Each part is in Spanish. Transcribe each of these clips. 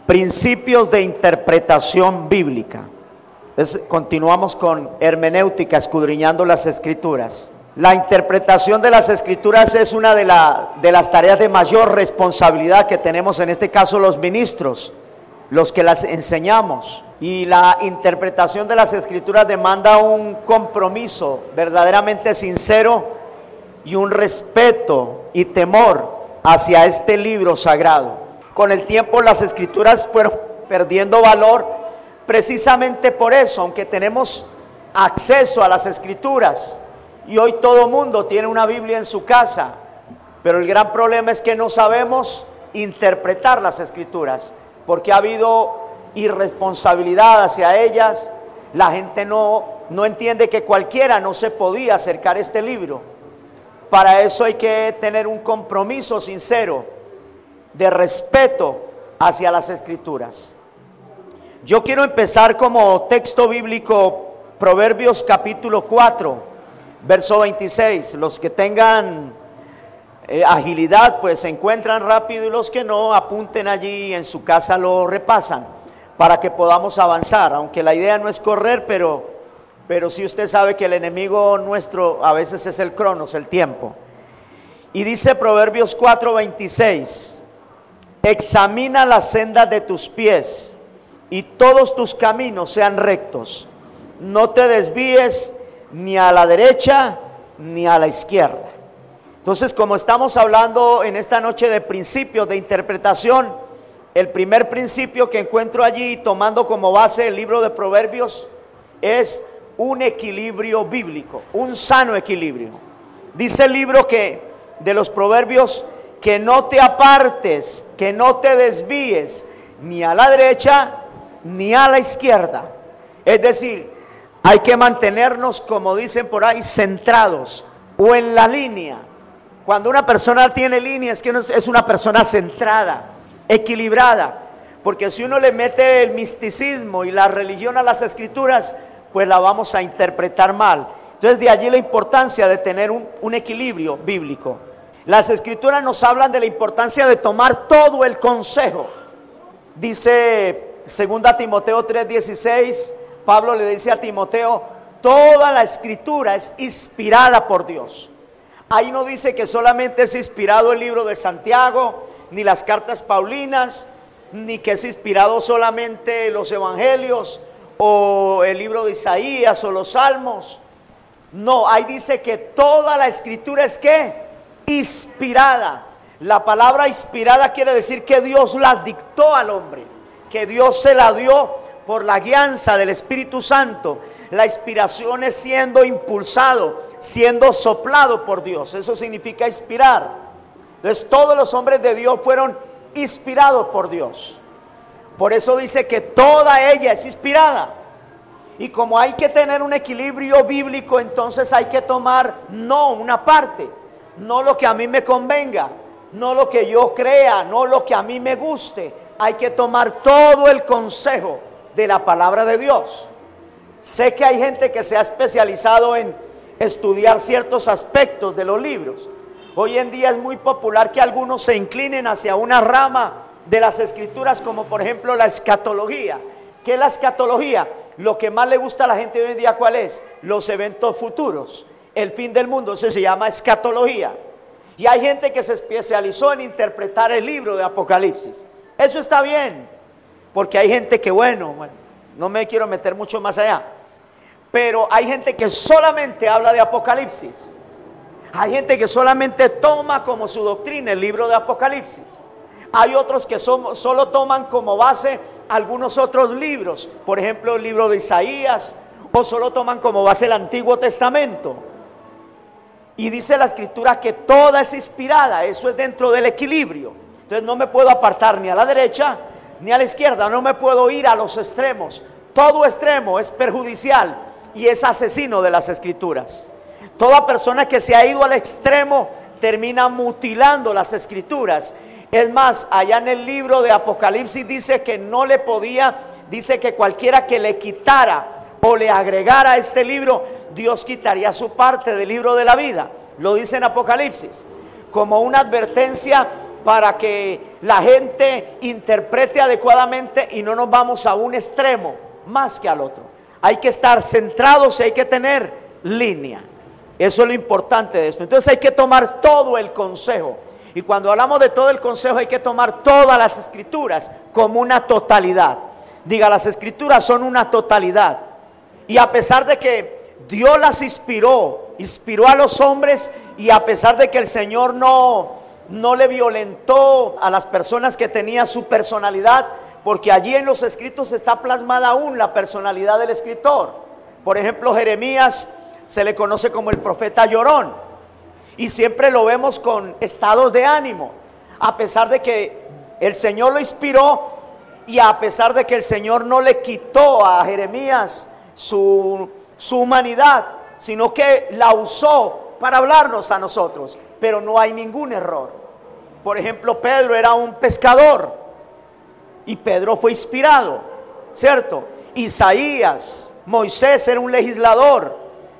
Principios de interpretación bíblica. Continuamos con hermenéutica, escudriñando las escrituras. La interpretación de las escrituras es una de las tareas de mayor responsabilidad que tenemos, en este caso los ministros, los que las enseñamos. Y la interpretación de las escrituras demanda un compromiso verdaderamente sincero y un respeto y temor hacia este libro sagrado. Con el tiempo las escrituras fueron perdiendo valor precisamente por eso, aunque tenemos acceso a las escrituras y hoy todo mundo tiene una Biblia en su casa, pero el gran problema es que no sabemos interpretar las escrituras, porque ha habido irresponsabilidad hacia ellas. La gente no entiende que cualquiera no se podía acercar a este libro. Para eso hay que tener un compromiso sincero de respeto hacia las escrituras. Yo quiero empezar como texto bíblico Proverbios capítulo 4, verso 26. Los que tengan agilidad pues se encuentran rápido, y los que no, apunten allí en su casa, lo repasan para que podamos avanzar, aunque la idea no es correr, pero sí usted sabe que el enemigo nuestro a veces es el cronos, el tiempo. Y dice Proverbios 4:26: examina las sendas de tus pies y todos tus caminos sean rectos. No te desvíes ni a la derecha ni a la izquierda. Entonces, como estamos hablando en esta noche de principios de interpretación, el primer principio que encuentro allí, tomando como base el libro de Proverbios, es un equilibrio bíblico, un sano equilibrio. Dice el libro de los Proverbios, que no te apartes, que no te desvíes ni a la derecha ni a la izquierda. Es decir, hay que mantenernos, como dicen por ahí, centrados o en la línea. Cuando una persona tiene línea es que es una persona centrada, equilibrada, porque si uno le mete el misticismo y la religión a las escrituras, pues la vamos a interpretar mal. Entonces de allí la importancia de tener un equilibrio bíblico. Las escrituras nos hablan de la importancia de tomar todo el consejo. Dice 2 Timoteo 3:16, Pablo le dice a Timoteo: toda la escritura es inspirada por Dios. Ahí no dice que solamente es inspirado el libro de Santiago, ni las cartas paulinas, ni que es inspirado solamente los evangelios o el libro de Isaías o los salmos. No, ahí dice que toda la escritura es ¿qué? Inspirada. La palabra inspirada quiere decir que Dios las dictó al hombre, que Dios se la dio por la guianza del Espíritu Santo. La inspiración es siendo impulsado, siendo soplado por Dios. Eso significa inspirar. Entonces todos los hombres de Dios fueron inspirados por Dios. Por eso dice que toda ella es inspirada. Y como hay que tener un equilibrio bíblico, entonces hay que tomar no una parte, no lo que a mí me convenga, no lo que yo crea, no lo que a mí me guste. Hay que tomar todo el consejo de la palabra de Dios. Sé que hay gente que se ha especializado en estudiar ciertos aspectos de los libros. Hoy en día es muy popular que algunos se inclinen hacia una rama de las escrituras, como por ejemplo la escatología. ¿Qué es la escatología? Lo que más le gusta a la gente hoy en día, ¿cuál es? Los eventos futuros, el fin del mundo. Eso se llama escatología. Y hay gente que se especializó en interpretar el libro de Apocalipsis. Eso está bien, porque hay gente que, bueno, no me quiero meter mucho más allá, pero hay gente que solamente habla de Apocalipsis. Hay gente que solamente toma como su doctrina el libro de Apocalipsis. Hay otros que solo toman como base algunos otros libros, por ejemplo el libro de Isaías, o solo toman como base el Antiguo Testamento. Y dice la escritura que toda es inspirada. Eso es dentro del equilibrio. Entonces no me puedo apartar ni a la derecha ni a la izquierda, no me puedo ir a los extremos. Todo extremo es perjudicial y es asesino de las escrituras. Toda persona que se ha ido al extremo termina mutilando las escrituras. Es más, allá en el libro de Apocalipsis dice que no le podía, dice que cualquiera que le quitara o le agregara a este libro, Dios quitaría su parte del libro de la vida. Lo dice en Apocalipsis, como una advertencia para que la gente interprete adecuadamente y no nos vamos a un extremo más que al otro. Hay que estar centrados y hay que tener línea. Eso es lo importante de esto. Entonces hay que tomar todo el consejo. Y cuando hablamos de todo el consejo hay que tomar todas las escrituras como una totalidad. Diga, las escrituras son una totalidad. Y a pesar de que Dios las inspiró a los hombres, y a pesar de que el Señor no le violentó a las personas que tenían su personalidad, porque allí en los escritos está plasmada aún la personalidad del escritor. Por ejemplo, Jeremías se le conoce como el profeta llorón, y siempre lo vemos con estados de ánimo, a pesar de que el Señor lo inspiró, y a pesar de que el Señor no le quitó a Jeremías su humanidad, sino que la usó para hablarnos a nosotros. Pero no hay ningún error. Por ejemplo, Pedro era un pescador y Pedro fue inspirado, ¿cierto? Isaías, Moisés era un legislador,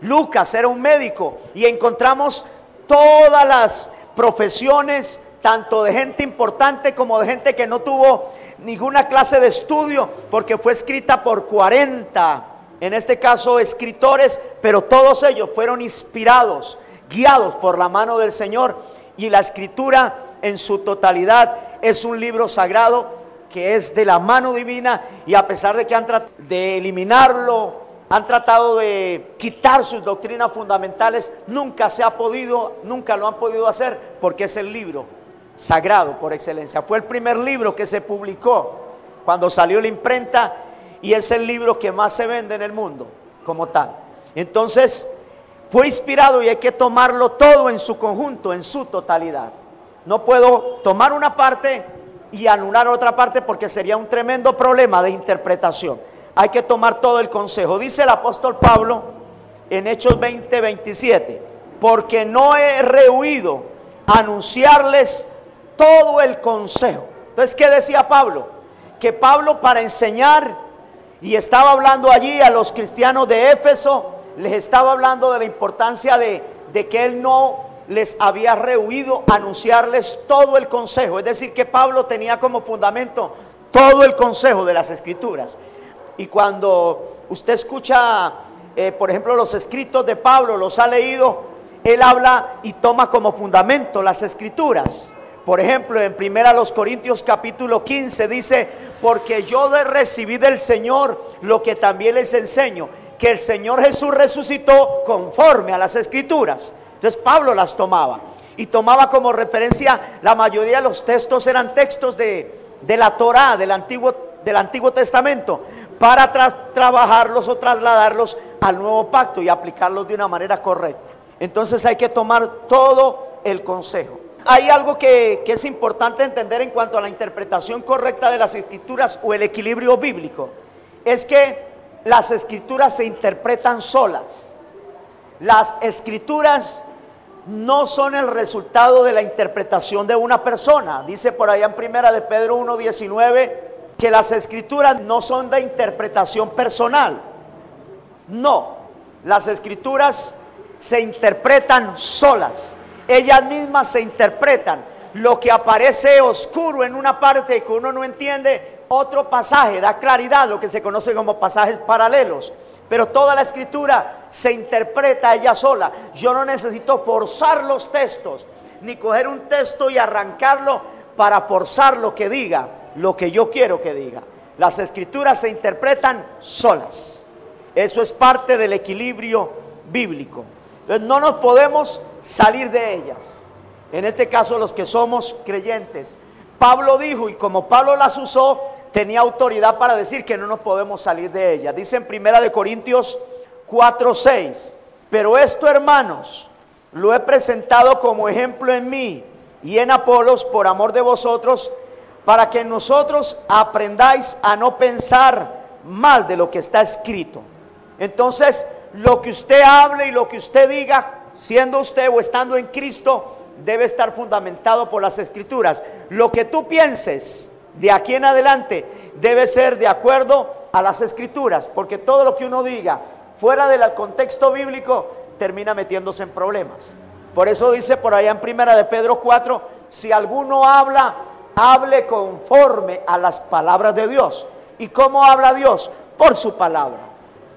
Lucas era un médico, y encontramos todas las profesiones, tanto de gente importante como de gente que no tuvo ninguna clase de estudio, porque fue escrita por 40, en este caso escritores, pero todos ellos fueron inspirados, guiados por la mano del Señor. Y la escritura en su totalidad es un libro sagrado que es de la mano divina, y a pesar de que han tratado de eliminarlo, han tratado de quitar sus doctrinas fundamentales, nunca lo han podido hacer, porque es el libro sagrado por excelencia. Fue el primer libro que se publicó cuando salió la imprenta, y es el libro que más se vende en el mundo como tal. Entonces fue inspirado y hay que tomarlo todo en su conjunto, en su totalidad. No puedo tomar una parte y anular otra parte, porque sería un tremendo problema de interpretación. Hay que tomar todo el consejo. Dice el apóstol Pablo en Hechos 20:27, porque no he rehuido anunciarles todo el consejo. Entonces, ¿qué decía Pablo? Que Pablo, para enseñar, y estaba hablando allí a los cristianos de Éfeso, les estaba hablando de la importancia de que él no les había rehuido anunciarles todo el consejo. Es decir, que Pablo tenía como fundamento todo el consejo de las escrituras. Y cuando usted escucha, por ejemplo, los escritos de Pablo, los ha leído, él habla y toma como fundamento las escrituras. Por ejemplo, en 1 Corintios capítulo 15 dice: porque yo recibí del Señor lo que también les enseño, que el Señor Jesús resucitó conforme a las escrituras. Entonces Pablo las tomaba, y tomaba como referencia, la mayoría de los textos eran textos de la Torá, del Antiguo Testamento, para trabajarlos o trasladarlos al nuevo pacto y aplicarlos de una manera correcta. Entonces hay que tomar todo el consejo. Hay algo que es importante entender en cuanto a la interpretación correcta de las escrituras o el equilibrio bíblico. Es que las escrituras se interpretan solas. Las escrituras no son el resultado de la interpretación de una persona. Dice por allá en 1 de Pedro 1:19 que las escrituras no son de interpretación personal. No, las escrituras se interpretan solas. Ellas mismas se interpretan. Lo que aparece oscuro en una parte que uno no entiende, otro pasaje da claridad, lo que se conoce como pasajes paralelos. Pero toda la escritura se interpreta ella sola. Yo no necesito forzar los textos, ni coger un texto y arrancarlo para forzar lo que diga, lo que yo quiero que diga. Las escrituras se interpretan solas. Eso es parte del equilibrio bíblico. Entonces no nos podemos salir de ellas. En este caso, los que somos creyentes, Pablo dijo, y como Pablo las usó, tenía autoridad para decir que no nos podemos salir de ellas. Dice en 1 Corintios 4:6: pero esto, hermanos, lo he presentado como ejemplo en mí y en Apolos por amor de vosotros, para que nosotros aprendáis a no pensar más de lo que está escrito. Entonces, lo que usted hable y lo que usted diga, siendo usted o estando en Cristo, debe estar fundamentado por las escrituras. Lo que tú pienses de aquí en adelante debe ser de acuerdo a las escrituras, porque todo lo que uno diga fuera del contexto bíblico termina metiéndose en problemas. Por eso dice por allá en 1 de Pedro 4 si alguno habla, hable conforme a las palabras de Dios. ¿Y cómo habla Dios? Por su palabra.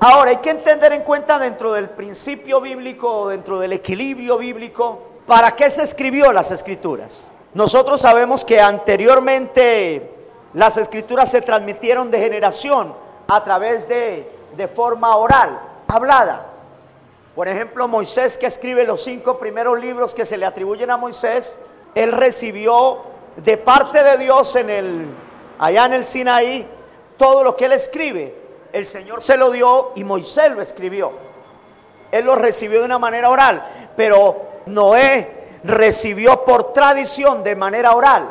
Ahora hay que entender en cuenta dentro del principio bíblico, dentro del equilibrio bíblico, ¿para qué se escribió las escrituras? Nosotros sabemos que anteriormente las escrituras se transmitieron de generación a través de forma oral, hablada. Por ejemplo, Moisés, que escribe los 5 primeros libros que se le atribuyen a Moisés, él recibió de parte de Dios allá en el Sinaí todo lo que él escribe. El Señor se lo dio y Moisés lo escribió. Él lo recibió de una manera oral, pero Noé recibió por tradición de manera oral.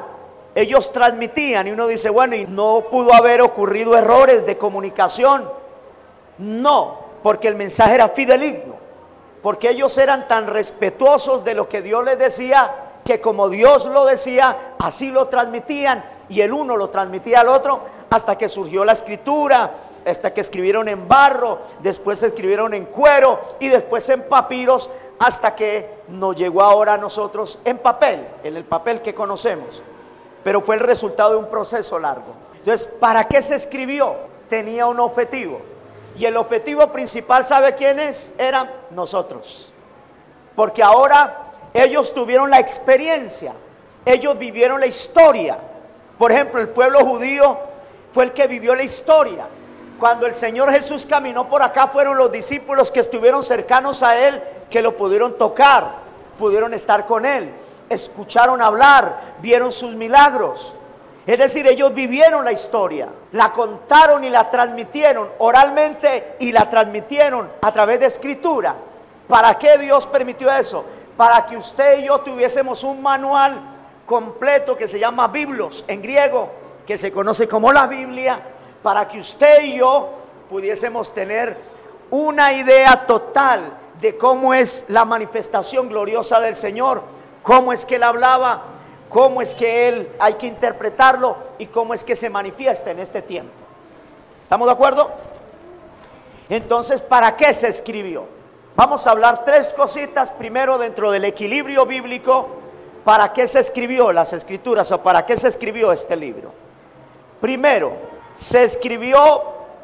Ellos transmitían y uno dice, bueno, ¿y no pudo haber ocurrido errores de comunicación? No, porque el mensaje era fidedigno, porque ellos eran tan respetuosos de lo que Dios les decía, que como Dios lo decía, así lo transmitían, y el uno lo transmitía al otro, hasta que surgió la escritura, hasta que escribieron en barro, después escribieron en cuero, y después en papiros, hasta que nos llegó ahora a nosotros en papel, en el papel que conocemos. Pero fue el resultado de un proceso largo. Entonces, ¿para qué se escribió? Tenía un objetivo. Y el objetivo principal, ¿sabe quiénes eran? Nosotros. Porque ahora ellos tuvieron la experiencia, ellos vivieron la historia. Por ejemplo, el pueblo judío fue el que vivió la historia. Cuando el Señor Jesús caminó por acá, fueron los discípulos que estuvieron cercanos a Él, que lo pudieron tocar, pudieron estar con Él, escucharon hablar, vieron sus milagros. Es decir, ellos vivieron la historia, la contaron y la transmitieron oralmente y la transmitieron a través de escritura. ¿Para qué Dios permitió eso? Para que usted y yo tuviésemos un manual completo que se llama Biblos en griego, que se conoce como la Biblia, para que usted y yo pudiésemos tener una idea total de cómo es la manifestación gloriosa del Señor, cómo es que Él hablaba, cómo es que Él hay que interpretarlo y cómo es que se manifiesta en este tiempo. ¿Estamos de acuerdo? Entonces, ¿para qué se escribió? Vamos a hablar 3 cositas. Primero, dentro del equilibrio bíblico, ¿para qué se escribió las escrituras o para qué se escribió este libro? Primero, se escribió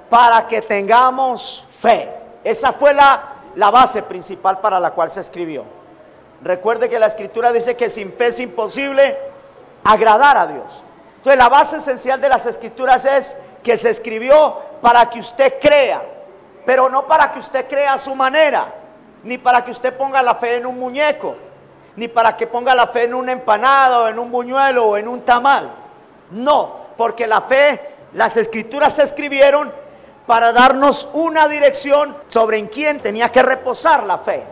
para que tengamos fe. Esa fue la base principal para la cual se escribió. Recuerde que la escritura dice que sin fe es imposible agradar a Dios. Entonces la base esencial de las escrituras es que se escribió para que usted crea, pero no para que usted crea a su manera, ni para que usted ponga la fe en un muñeco, ni para que ponga la fe en una empanada o en un buñuelo o en un tamal. No, porque la fe, las escrituras se escribieron para darnos una dirección sobre en quién tenía que reposar la fe.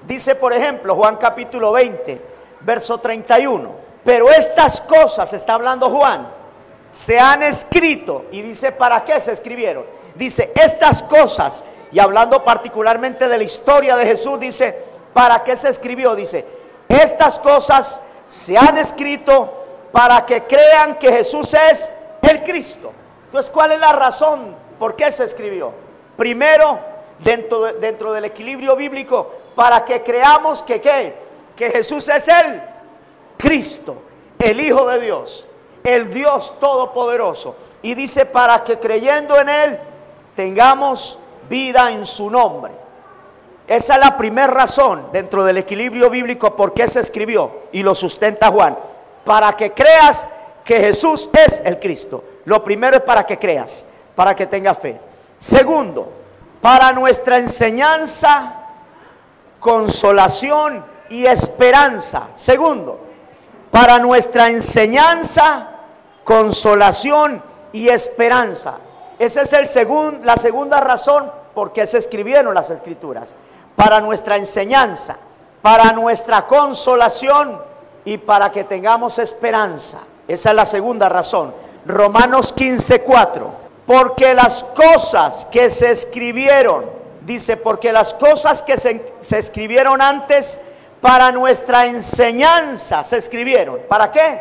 Dice, por ejemplo, Juan capítulo 20, verso 31. Pero estas cosas, está hablando Juan, se han escrito. Y dice, ¿para qué se escribieron? Dice, estas cosas, y hablando particularmente de la historia de Jesús, dice, ¿para qué se escribió? Dice, estas cosas se han escrito para que crean que Jesús es el Cristo. Entonces, ¿cuál es la razón por qué se escribió? Primero, dentro del equilibrio bíblico, para que creamos que Jesús es el Cristo, el Hijo de Dios, el Dios Todopoderoso. Y dice, para que creyendo en Él tengamos vida en su nombre. Esa es la primera razón dentro del equilibrio bíblico por qué se escribió, y lo sustenta Juan. Para que creas que Jesús es el Cristo. Lo primero es para que creas, para que tengas fe. Segundo, para nuestra enseñanza, consolación y esperanza. Segundo, para nuestra enseñanza, consolación y esperanza. Esa es la segunda razón por qué se escribieron las escrituras. Para nuestra enseñanza, para nuestra consolación y para que tengamos esperanza. Esa es la segunda razón. Romanos 15:4. Porque las cosas que se escribieron, dice, porque las cosas que se escribieron antes para nuestra enseñanza se escribieron. ¿Para qué?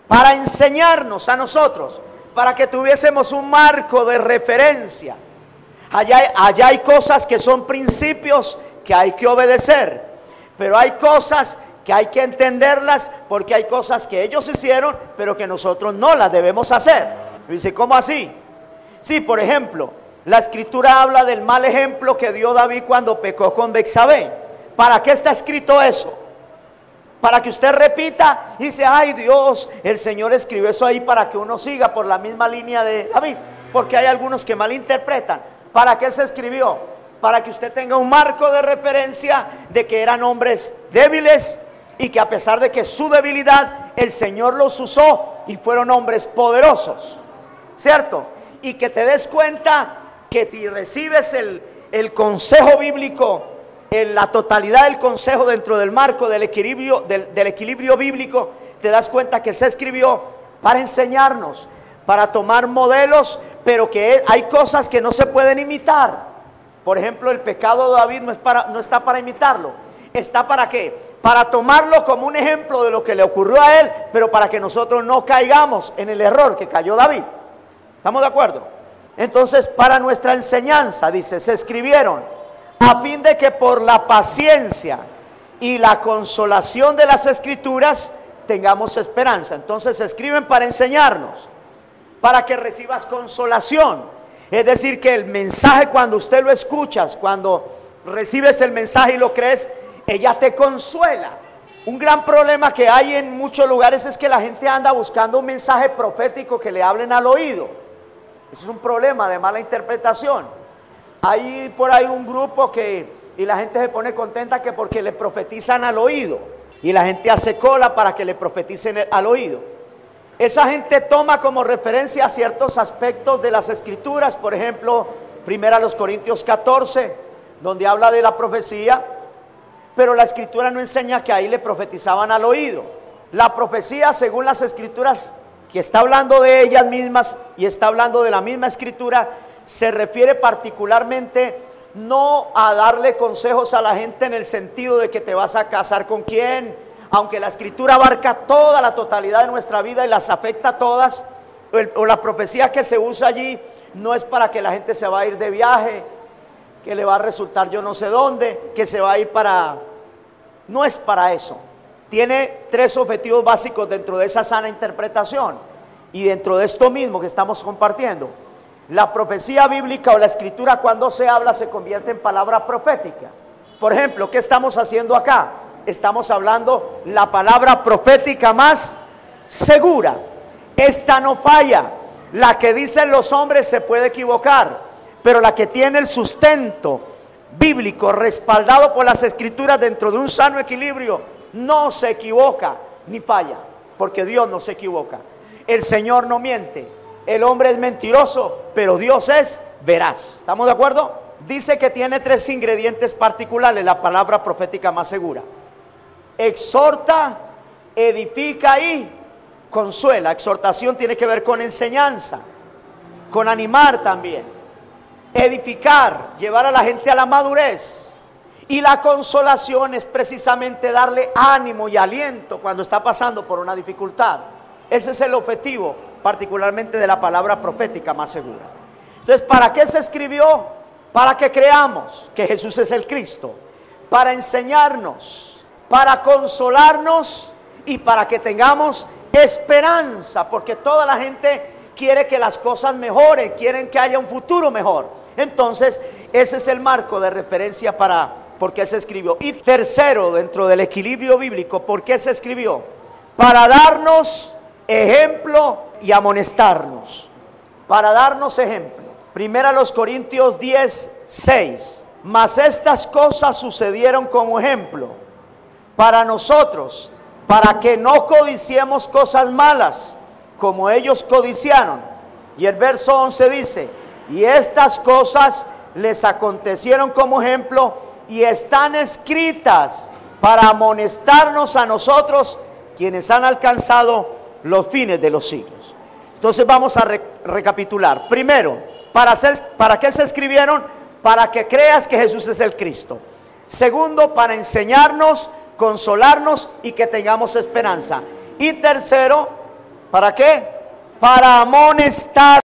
Para enseñarnos a nosotros, para que tuviésemos un marco de referencia. Allá hay cosas que son principios que hay que obedecer, pero hay cosas que hay que entenderlas porque hay cosas que ellos hicieron, pero que nosotros no las debemos hacer. Dice, ¿cómo así? Sí, por ejemplo, la escritura habla del mal ejemplo que dio David cuando pecó con Betsabé. ¿Para qué está escrito eso? Para que usted repita y dice, ay Dios, el Señor escribió eso ahí para que uno siga por la misma línea de David. Porque hay algunos que malinterpretan. ¿Para qué se escribió? Para que usted tenga un marco de referencia de que eran hombres débiles y que a pesar de que su debilidad, el Señor los usó y fueron hombres poderosos, ¿cierto? Y que te des cuenta que si recibes el consejo bíblico, en la totalidad del consejo dentro del marco del equilibrio bíblico, te das cuenta que se escribió para enseñarnos, para tomar modelos, pero que hay cosas que no se pueden imitar. Por ejemplo, el pecado de David no está para imitarlo. ¿Está para qué? Para tomarlo como un ejemplo de lo que le ocurrió a él, pero para que nosotros no caigamos en el error que cayó David. ¿Estamos de acuerdo? Entonces, para nuestra enseñanza, dice, se escribieron a fin de que por la paciencia y la consolación de las escrituras tengamos esperanza. Entonces se escriben para enseñarnos, para que recibas consolación. Es decir, que el mensaje, cuando usted lo escuchas, cuando recibes el mensaje y lo crees, ella te consuela. Un gran problema que hay en muchos lugares es que la gente anda buscando un mensaje profético que le hablen al oído. Eso es un problema de mala interpretación. Hay por ahí un grupo y la gente se pone contenta que porque le profetizan al oído, y la gente hace cola para que le profeticen al oído. Esa gente toma como referencia ciertos aspectos de las escrituras, por ejemplo, 1 Corintios 14, donde habla de la profecía, pero la escritura no enseña que ahí le profetizaban al oído. La profecía, según las escrituras, que está hablando de ellas mismas y está hablando de la misma escritura, se refiere particularmente no a darle consejos a la gente en el sentido de que te vas a casar con quién, aunque la escritura abarca toda la totalidad de nuestra vida y las afecta a todas, o la profecía que se usa allí no es para que la gente se va a ir de viaje, que le va a resultar yo no sé dónde, que se va a ir no es para eso. Tiene tres objetivos básicos dentro de esa sana interpretación y dentro de esto mismo que estamos compartiendo. La profecía bíblica o la escritura, cuando se habla, se convierte en palabra profética. Por ejemplo, ¿qué estamos haciendo acá? Estamos hablando la palabra profética más segura. Esta no falla. La que dicen los hombres se puede equivocar, pero la que tiene el sustento bíblico respaldado por las escrituras dentro de un sano equilibrio no se equivoca ni falla, porque Dios no se equivoca. El Señor no miente. El hombre es mentiroso, pero Dios es veraz. ¿Estamos de acuerdo? Dice que tiene tres ingredientes particulares la palabra profética más segura: exhorta, edifica y consuela. Exhortación tiene que ver con enseñanza, con animar también. Edificar, llevar a la gente a la madurez. Y la consolación es precisamente darle ánimo y aliento cuando está pasando por una dificultad. Ese es el objetivo particularmente de la palabra profética más segura. Entonces, ¿para qué se escribió? Para que creamos que Jesús es el Cristo, para enseñarnos, para consolarnos y para que tengamos esperanza, porque toda la gente quiere que las cosas mejoren, quieren que haya un futuro mejor. Entonces, ese es el marco de referencia para por qué se escribió. Y tercero, dentro del equilibrio bíblico, ¿por qué se escribió? Para darnos ejemplo y amonestarnos, para darnos ejemplo. 1 Corintios 10:6. Mas estas cosas sucedieron como ejemplo para nosotros, para que no codiciemos cosas malas como ellos codiciaron. Y el verso 11 dice: y estas cosas les acontecieron como ejemplo y están escritas para amonestarnos a nosotros, quienes han alcanzado los fines de los siglos. Entonces vamos a recapitular. Primero, ¿para qué se escribieron? Para que creas que Jesús es el Cristo. Segundo, para enseñarnos, consolarnos y que tengamos esperanza. Y tercero, ¿para qué? Para amonestar.